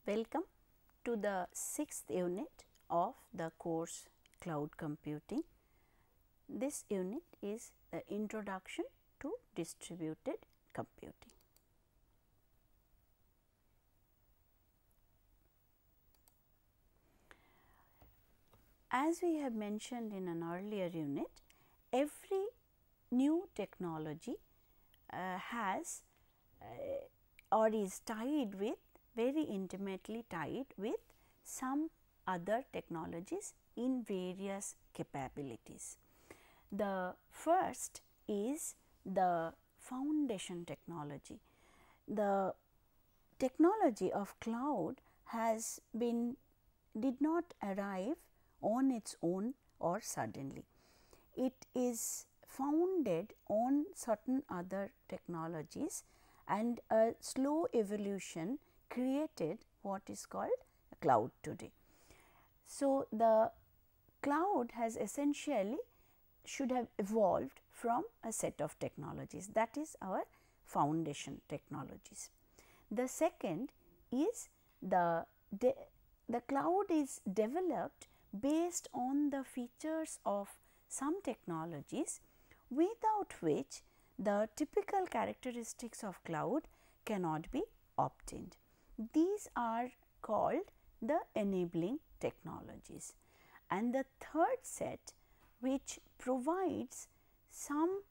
Welcome to the 6th unit of the course Cloud Computing. This unit is the introduction to distributed computing. As we have mentioned in an earlier unit, every new technology has or is tied with, very intimately tied with some other technologies in various capabilities. The first is the foundation technology. The technology of cloud did not arrive on its own or suddenly. It is founded on certain other technologies, and a slow evolution created what is called cloud today. So, the cloud has essentially should have evolved from a set of technologies, that is our foundation technologies. The second is the cloud is developed based on the features of some technologies without which the typical characteristics of cloud cannot be obtained. These are called the enabling technologies. And the third set, which provides some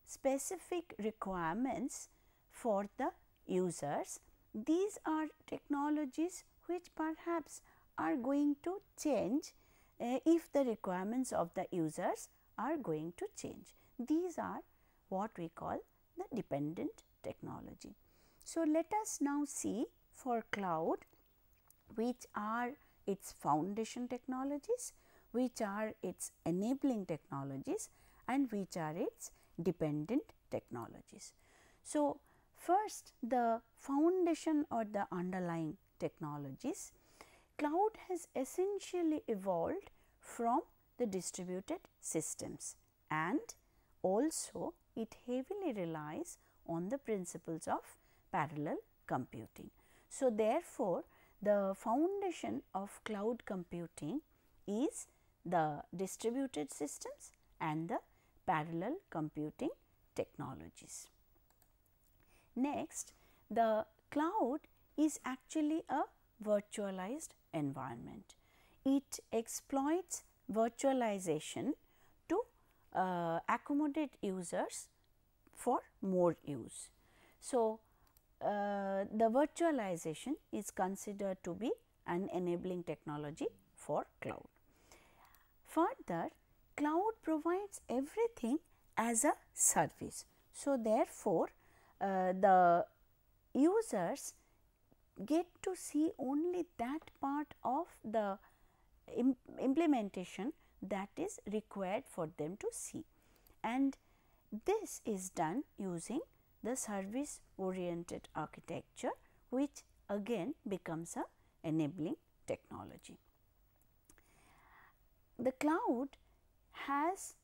specific requirements for the users, these are technologies which perhaps are going to change if the requirements of the users are going to change. These are what we call the dependent technology. So, let us now see for cloud which are its foundation technologies, which are its enabling technologies, and which are its dependent technologies. So, first the foundation or the underlying technologies. Cloud has essentially evolved from the distributed systems, and also it heavily relies on the principles of parallel computing. So, therefore, the foundation of cloud computing is the distributed systems and the parallel computing technologies. Next, the cloud is actually a virtualized environment. It exploits virtualization to accommodate users for more use. So, the virtualization is considered to be an enabling technology for cloud. Further, cloud provides everything as a service. So, therefore, the users get to see only that part of the implementation that is required for them to see, and this is done using the service oriented architecture, which again becomes a enabling technology. The cloud has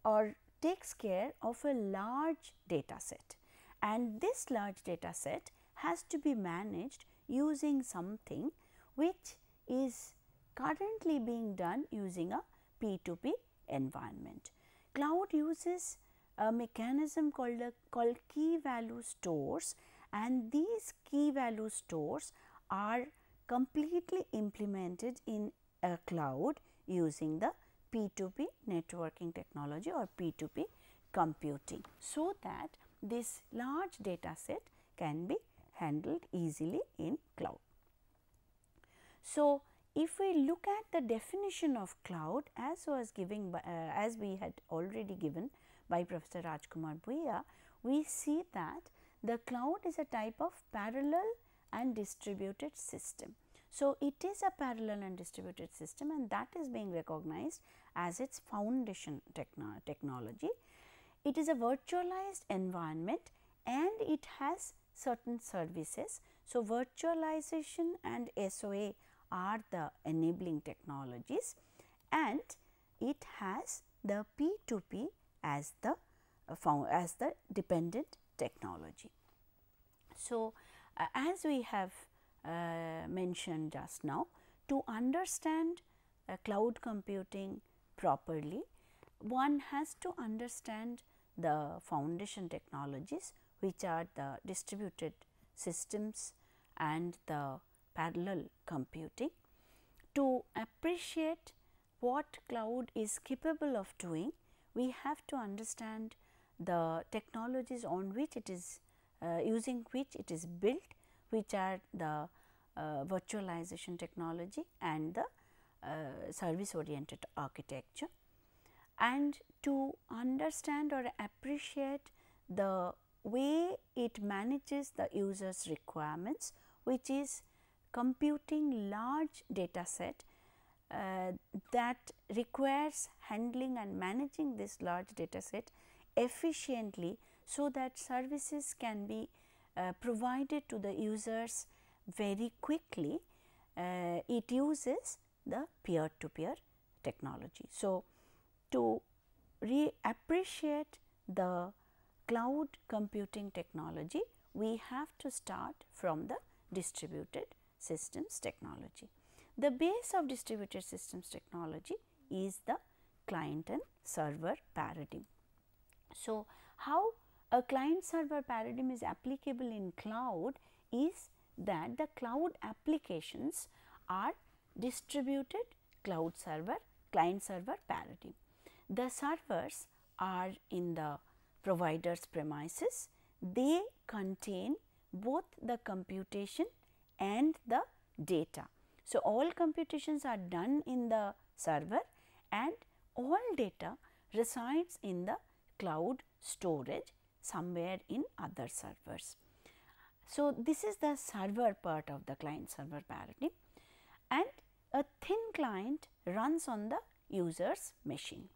or takes care of a large data set, and this large data set has to be managed using something which is currently being done using a P2P environment. Cloud uses a mechanism called key value stores, and these key value stores are completely implemented in a cloud using the P2P networking technology or P2P computing, so that this large data set can be handled easily in cloud. So, if we look at the definition of cloud as was given by, as we had already given by Professor Rajkumar Bhuiya, we see that the cloud is a type of parallel and distributed system. So, it is a parallel and distributed system, and that is being recognized as its foundation technology. It is a virtualized environment and it has certain services. So, virtualization and SOA are the enabling technologies, and it has the P2P as the dependent technology. So, as we have mentioned just now, to understand cloud computing properly, one has to understand the foundation technologies, which are the distributed systems and the parallel computing. To appreciate what cloud is capable of doing, we have to understand the technologies on which it is using which it is built, which are the virtualization technology and the service oriented architecture, and to understand or appreciate the way it manages the user's requirements, which is computing large data set that requires handling and managing this large data set efficiently, so that services can be provided to the users very quickly. It uses the peer to peer technology. So, to appreciate the cloud computing technology, we have to start from the distributed systems technology. The base of distributed systems technology is the client and server paradigm. So, how a client server paradigm is applicable in cloud is that the cloud applications are distributed cloud server, client server paradigm. The servers are in the provider's premises. They contain both the computation and the data. So, all computations are done in the server and all data resides in the cloud storage somewhere in other servers. So, this is the server part of the client server paradigm, and a thin client runs on the user's machine.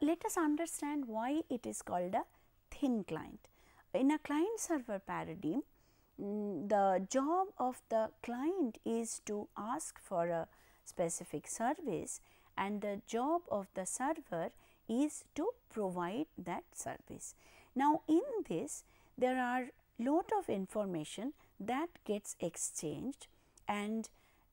Let us understand why it is called a thin client. In a client server paradigm, the job of the client is to ask for a specific service, and the job of the server is to provide that service. Now, in this there are lot of information that gets exchanged, and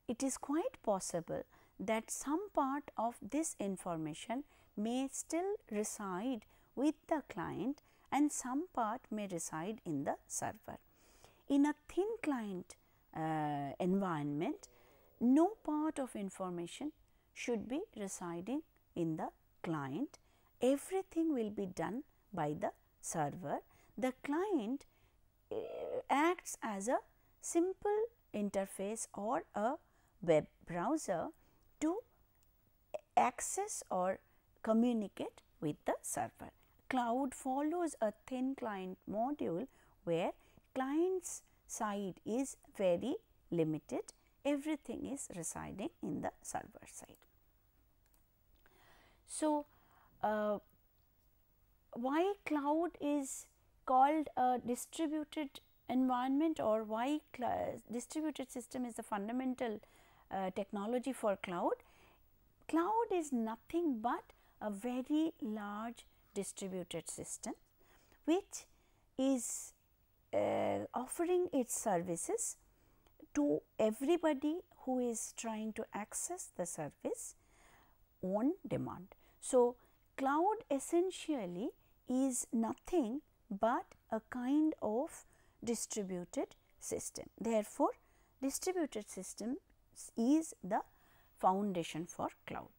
it is quite possible that some part of this information may still reside with the client and some part may reside in the server. In a thin client environment, no part of information should be residing in the client. Everything will be done by the server. The client acts as a simple interface or a web browser to access or communicate with the server. Cloud follows a thin client module where client's side is very limited, everything is residing in the server side. So, why cloud is called a distributed environment, or why distributed system is the fundamental technology for cloud? Cloud is nothing but a very large distributed system which is offering its services to everybody who is trying to access the service on demand. So, cloud essentially is nothing but a kind of distributed system. Therefore, distributed system is the foundation for cloud.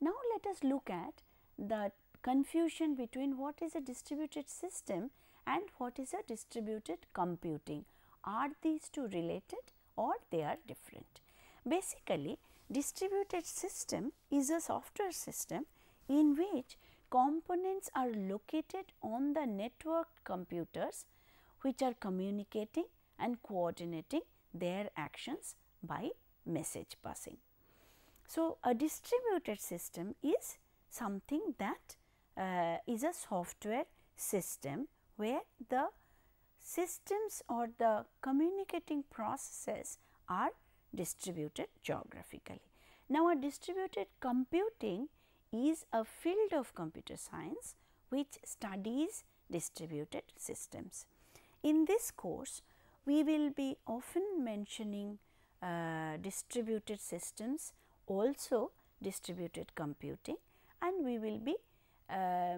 Now, let us look at the confusion between what is a distributed system and what is a distributed computing. Are these two related or they are different? Basically, distributed system is a software system in which components are located on the networked computers which are communicating and coordinating their actions by message passing. So, a distributed system is something that is a software system where the systems or the communicating processes are distributed geographically. Now, a distributed computing is a field of computer science which studies distributed systems. In this course, we will be often mentioning distributed systems, also distributed computing, and we will be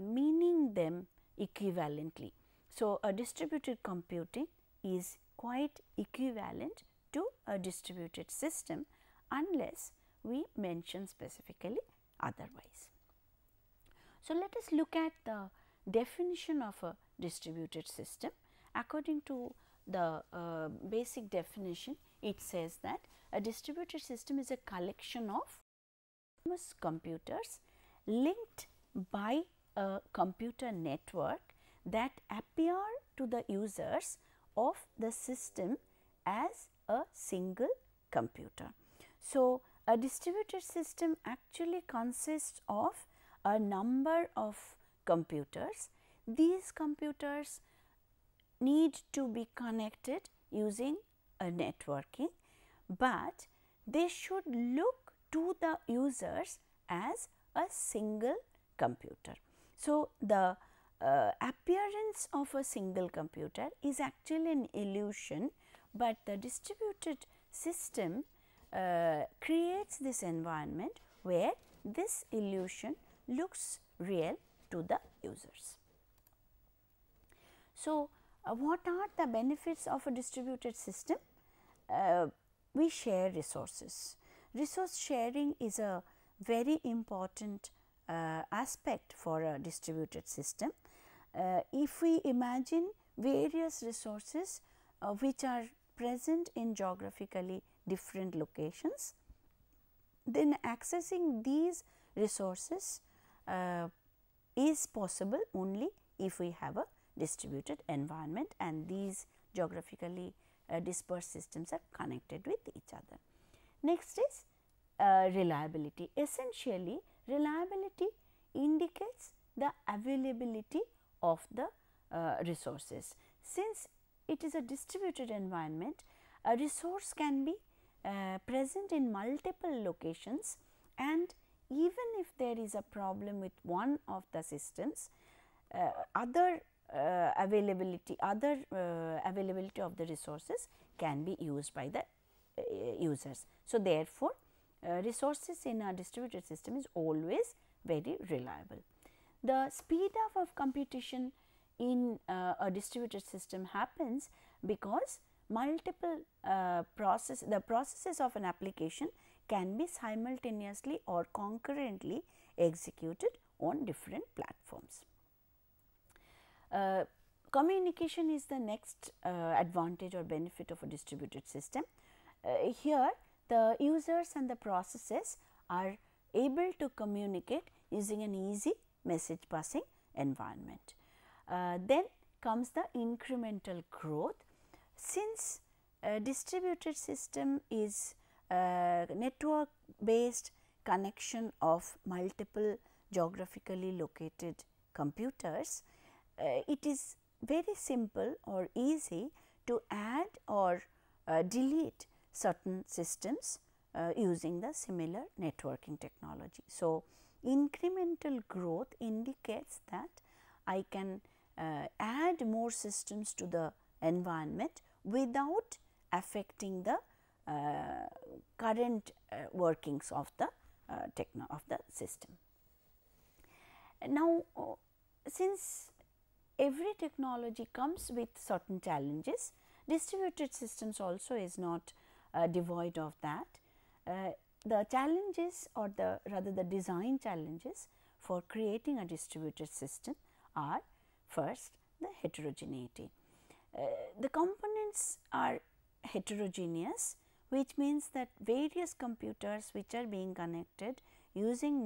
meaning them equivalently. So, a distributed computing is quite equivalent to a distributed system unless we mention specifically otherwise. So, let us look at the definition of a distributed system. According to the basic definition, it says that a distributed system is a collection of computers linked by a computer network that appear to the users of the system as a single computer. So, a distributed system actually consists of a number of computers. These computers need to be connected using a networking, but they should look to the users as a single computer. So, the appearance of a single computer is actually an illusion, but the distributed system creates this environment where this illusion looks real to the users. So, what are the benefits of a distributed system? We share resources. Resource sharing is a very important aspect for a distributed system. If we imagine various resources which are present in geographically different locations, then accessing these resources is possible only if we have a distributed environment and these geographically dispersed systems are connected with each other. Next is reliability. Essentially, reliability indicates the availability of the resources. Since it is a distributed environment, a resource can be present in multiple locations, and even if there is a problem with one of the systems, other availability of the resources can be used by the users. So, therefore, resources in a distributed system is always very reliable. The speed of computation in a distributed system happens because multiple the processes of an application can be simultaneously or concurrently executed on different platforms. Communication is the next advantage or benefit of a distributed system. Here the users and the processes are able to communicate using an easy message passing environment. Then comes the incremental growth. Since a distributed system is a network based connection of multiple geographically located computers, it is very simple or easy to add or delete certain systems using the similar networking technology. So, incremental growth indicates that I can add more systems to the environment without affecting the current workings of the system. Now, since every technology comes with certain challenges, distributed systems also is not devoid of that. The challenges or rather the design challenges for creating a distributed system are first the heterogeneity. The components are heterogeneous, which means that various computers which are being connected using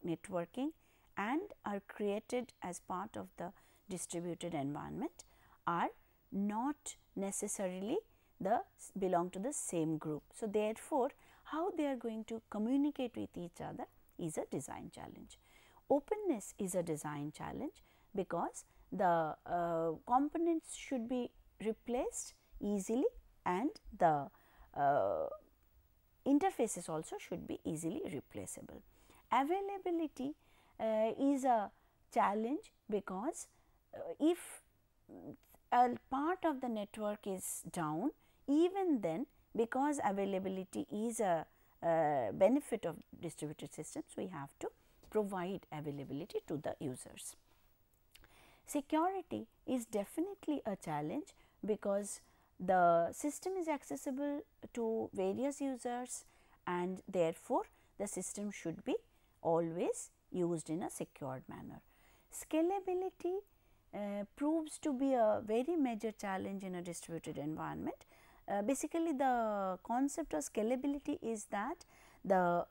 networking and are created as part of the distributed environment are not necessarily belong to the same group. So, therefore, how they are going to communicate with each other is a design challenge. Openness is a design challenge because the components should be replaced easily and the interfaces also should be easily replaceable. Availability is a challenge because if a part of the network is down, even then because availability is a benefit of distributed systems, we have to provide availability to the users. Security is definitely a challenge because the system is accessible to various users and therefore, the system should be always used in a secured manner. Scalability proves to be a very major challenge in a distributed environment. Basically, the concept of scalability is that the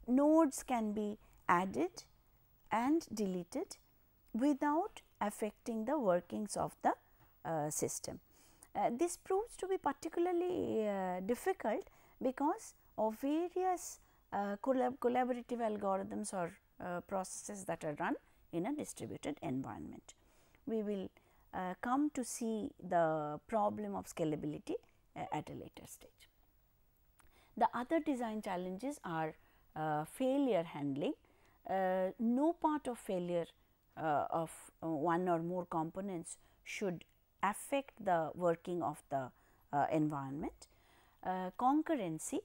nodes can be added and deleted without affecting the workings of the system. This proves to be particularly difficult because of various collaborative algorithms or processes that are run in a distributed environment. We will come to see the problem of scalability at a later stage. The other design challenges are failure handling. No part of failure of one or more components should affect the working of the environment. Concurrency,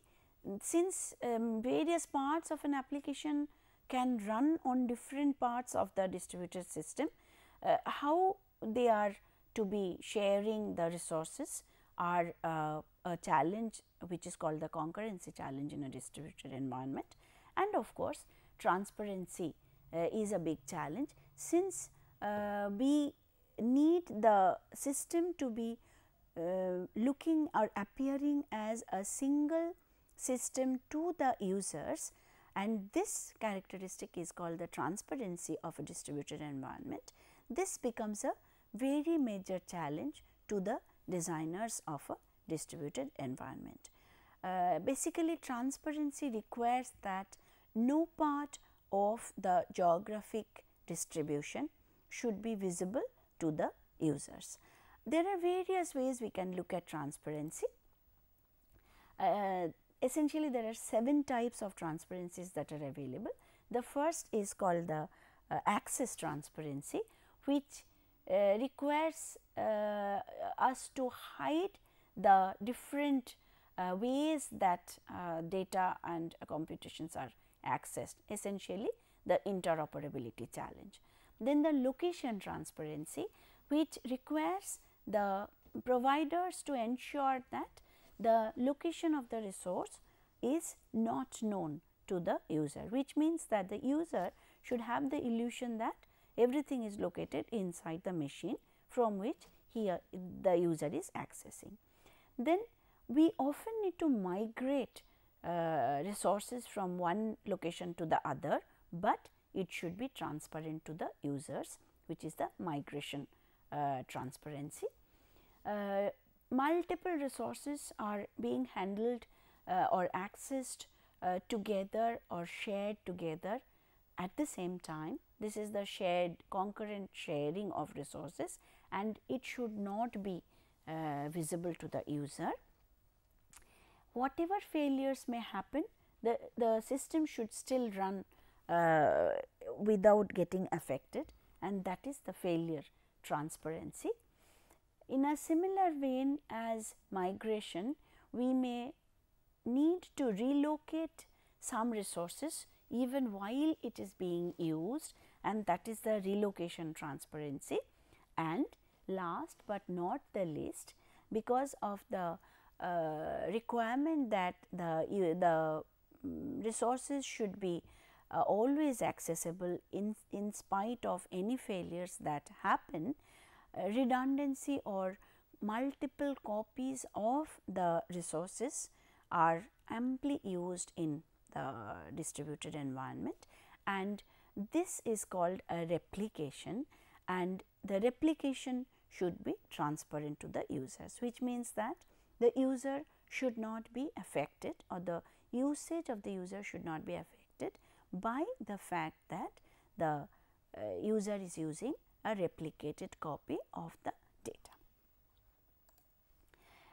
since various parts of an application can run on different parts of the distributed system, how they are to be sharing the resources are a challenge which is called the concurrency challenge in a distributed environment. And of course, transparency is a big challenge, since we need the system to be looking or appearing as a single system to the users, and this characteristic is called the transparency of a distributed environment. This becomes a very major challenge to the designers of a distributed environment. Basically, transparency requires that no part of the geographic distribution should be visible to the users. There are various ways we can look at transparency. Essentially, there are 7 types of transparencies that are available. The first is called the access transparency, which requires us to hide the different ways that data and computations are accessed, essentially the interoperability challenge. Then the location transparency, which requires the providers to ensure that the location of the resource is not known to the user, which means that the user should have the illusion that everything is located inside the machine from which the user is accessing. Then we often need to migrate resources from one location to the other, but it should be transparent to the users, which is the migration transparency. Multiple resources are being handled or accessed together or shared together at the same time. This is the shared concurrent sharing of resources, and it should not be visible to the user. Whatever failures may happen, the system should still run without getting affected, and that is the failure transparency. In a similar vein as migration, we may need to relocate some resources even while it is being used, and that is the relocation transparency. And last but not the least, because of the requirement that the resources should be always accessible in spite of any failures that happen, redundancy or multiple copies of the resources are amply used in the distributed environment, and this is called a replication, and the replication should be transparent to the users, which means that the user should not be affected, or the usage of the user should not be affected by the fact that the user is using a replicated copy of the data.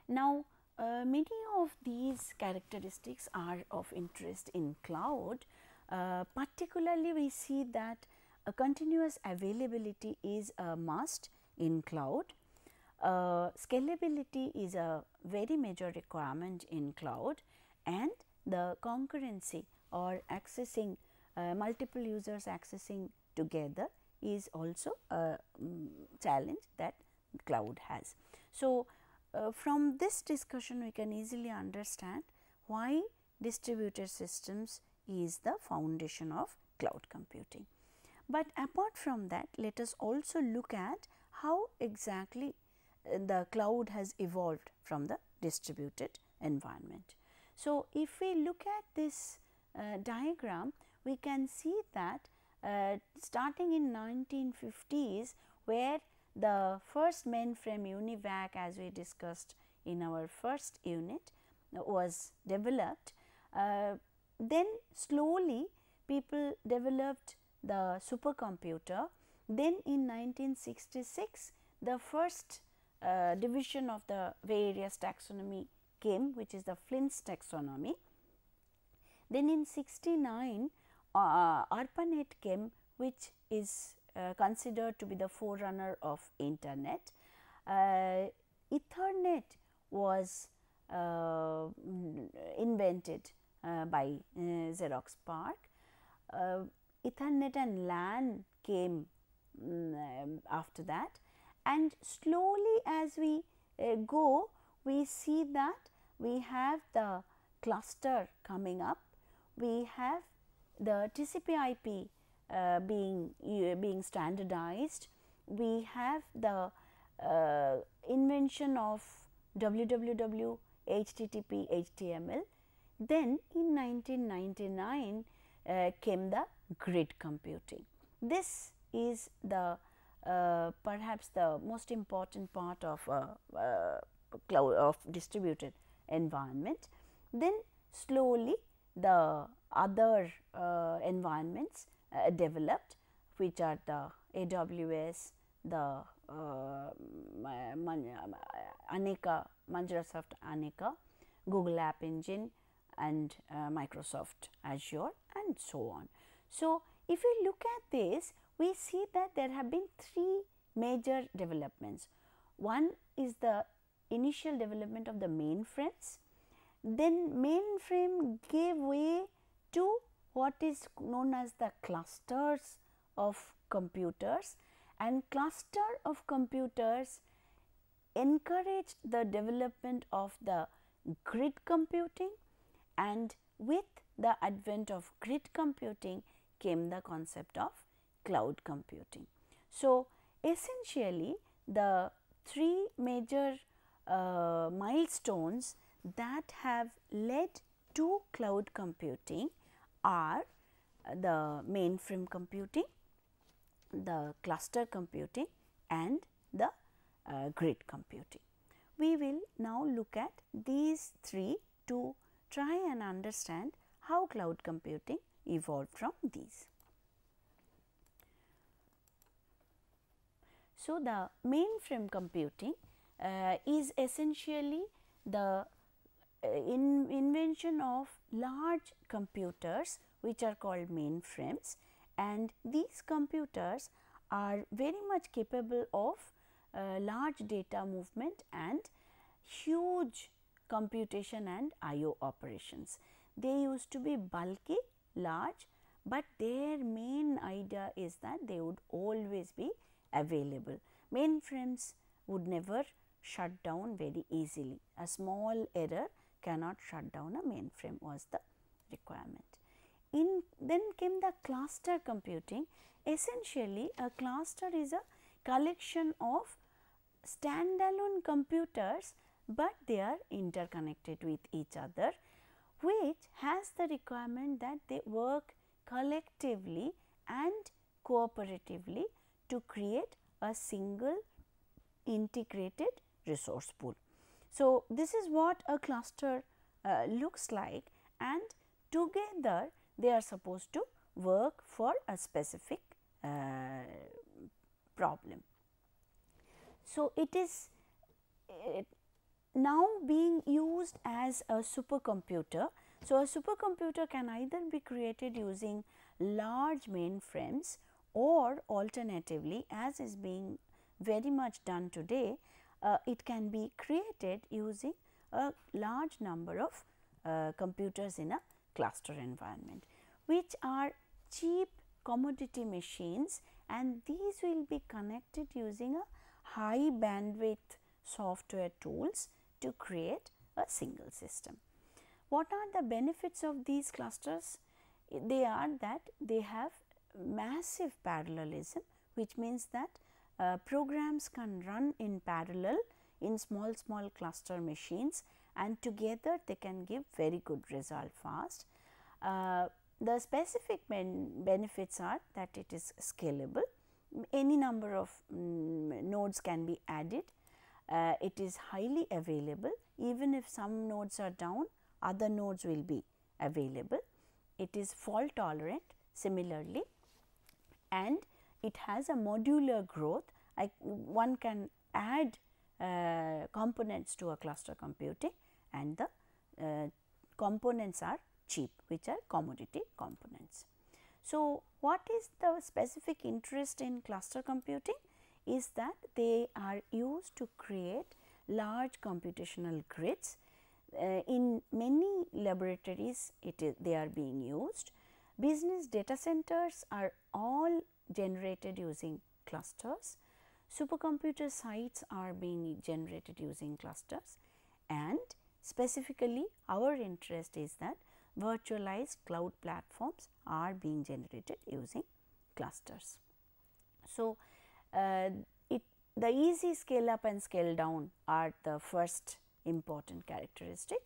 Now, many of these characteristics are of interest in cloud. Particularly, we see that a continuous availability is a must in cloud. scalability is a very major requirement in cloud, and the concurrency or accessing multiple users accessing together is also a challenge that cloud has. So, from this discussion we can easily understand why distributed systems is the foundation of cloud computing. But apart from that, let us also look at how exactly the cloud has evolved from the distributed environment. So, if we look at this diagram, we can see that starting in 1950s, where the first mainframe UNIVAC, as we discussed in our first unit, was developed, then slowly people developed the supercomputer. Then in 1966, the first division of the various taxonomy came, which is the Flint's taxonomy. Then in 69, ARPANET came, which is considered to be the forerunner of internet. Ethernet was invented by Xerox PARC. Ethernet and LAN came after that, and slowly as we go, we see that we have the cluster coming up, we have the TCP/IP being standardized, we have the invention of www, HTTP, HTML. Then in 1999 came the grid computing. This is the perhaps the most important part of cloud of distributed environment. Then slowly the other environments developed, which are the AWS, the Aneka, Microsoft Aneka, Google App Engine, and Microsoft Azure, and so on. So, if we look at this, we see that there have been three major developments. One is the initial development of the mainframes. Then mainframe gave way to what is known as the clusters of computers, and cluster of computers encouraged the development of the grid computing, and with the advent of grid computing came the concept of cloud computing. So, essentially the three major milestones that have led to cloud computing are the mainframe computing, the cluster computing, and the grid computing. We will now look at these three to try and understand how cloud computing evolved from these. So, the mainframe computing is essentially the invention of large computers, which are called mainframes, and these computers are very much capable of large data movement and huge computation and I/O operations. They used to be bulky, large, but their main idea is that they would always be available. Mainframes would never shut down very easily. A small error cannot shut down a mainframe was the requirement. Then came the cluster computing. Essentially, a cluster is a collection of standalone computers, but they are interconnected with each other, which has the requirement that they work collectively and cooperatively to create a single integrated resource pool. So, this is what a cluster looks like, and together they are supposed to work for a specific problem. So, it is now being used as a supercomputer. So, a supercomputer can either be created using large mainframes, or alternatively, as is being very much done today, it can be created using a large number of computers in a cluster environment, which are cheap commodity machines, and these will be connected using a high bandwidth software tools to create a single system. What are the benefits of these clusters? They are that they have massive parallelism, which means that programs can run in parallel in small cluster machines, and together they can give very good result fast. The specific benefits are that it is scalable, any number of nodes can be added, it is highly available, even if some nodes are down, other nodes will be available. It is fault tolerant similarly, and it has a modular growth. One can add components to a cluster computing, and the components are cheap, which are commodity components. So, what is the specific interest in cluster computing is that they are used to create large computational grids. In many laboratories they are being used. Business data centers are all generated using clusters. Supercomputer sites are being generated using clusters, and specifically our interest is that virtualized cloud platforms are being generated using clusters. So, the easy scale up and scale down are the first important characteristic.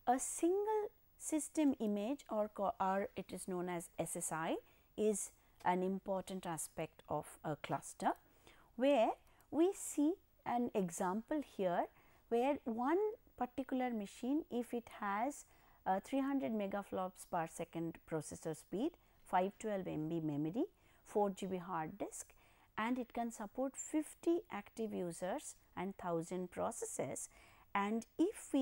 A single system image, or it is known as SSI, is an important aspect of a cluster, where we see an example here where one particular machine, if it has 300 megaflops per second processor speed, 512 MB memory, 4 GB hard disk, and it can support 50 active users and 1000 processes, and if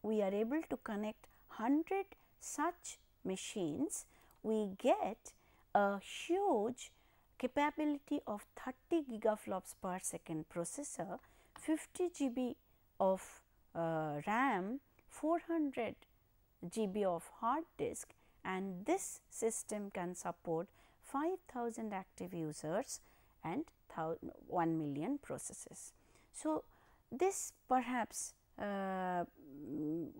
we are able to connect 100 such machines, we get a huge capability of 30 gigaflops per second processor, 50 GB of RAM, 400 GB of hard disk, and this system can support 5000 active users and 1 million processes. So, this perhaps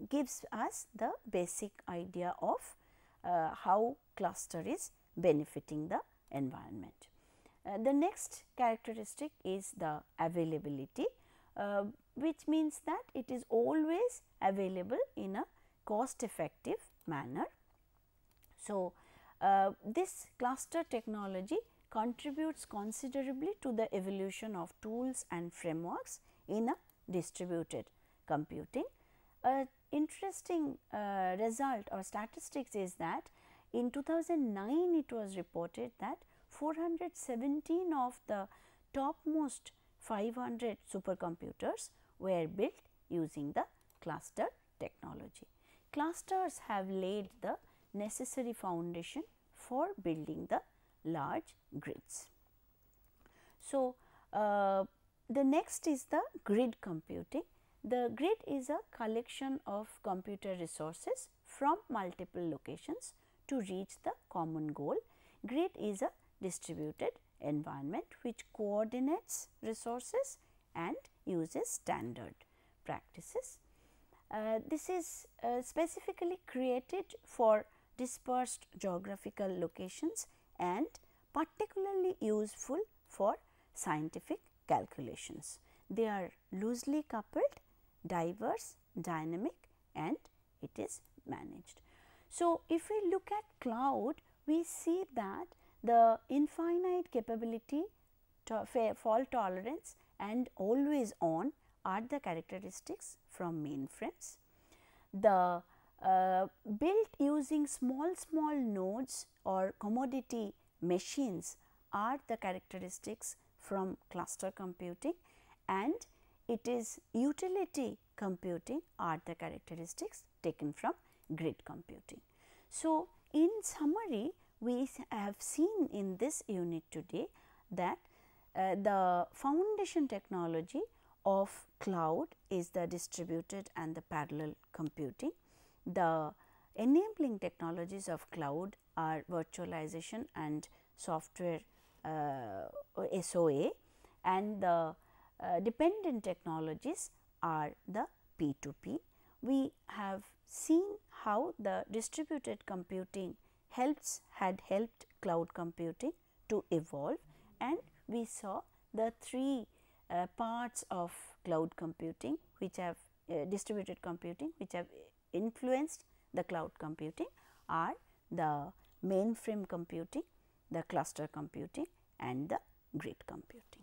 gives us the basic idea of how cluster is benefiting the environment. The next characteristic is the availability, which means that it is always available in a cost effective manner. So, this cluster technology contributes considerably to the evolution of tools and frameworks in a distributed computing. Interesting result or statistics is that in 2009 it was reported that 417 of the topmost 500 supercomputers were built using the cluster technology. Clusters have laid the necessary foundation for building the large grids. So, the next is the grid computing. The grid is a collection of computer resources from multiple locations to reach the common goal. Grid is a distributed environment which coordinates resources and uses standard practices. This is specifically created for dispersed geographical locations and particularly useful for scientific calculations. They are loosely coupled, diverse, dynamic, and it is managed. So, if we look at cloud, we see that the infinite capability, fault tolerance, and always on are the characteristics from mainframes. The built using small nodes or commodity machines are the characteristics from cluster computing, and it is utility computing are the characteristics taken from grid computing. So, in summary, we have seen in this unit today that the foundation technology of cloud is the distributed and the parallel computing. The enabling technologies of cloud are virtualization and software SOA, and the dependent technologies are the P2P. We have seen how the distributed computing had helped cloud computing to evolve, and we saw the three parts of cloud computing which have distributed computing which have influenced the cloud computing are the mainframe computing, the cluster computing and the grid computing.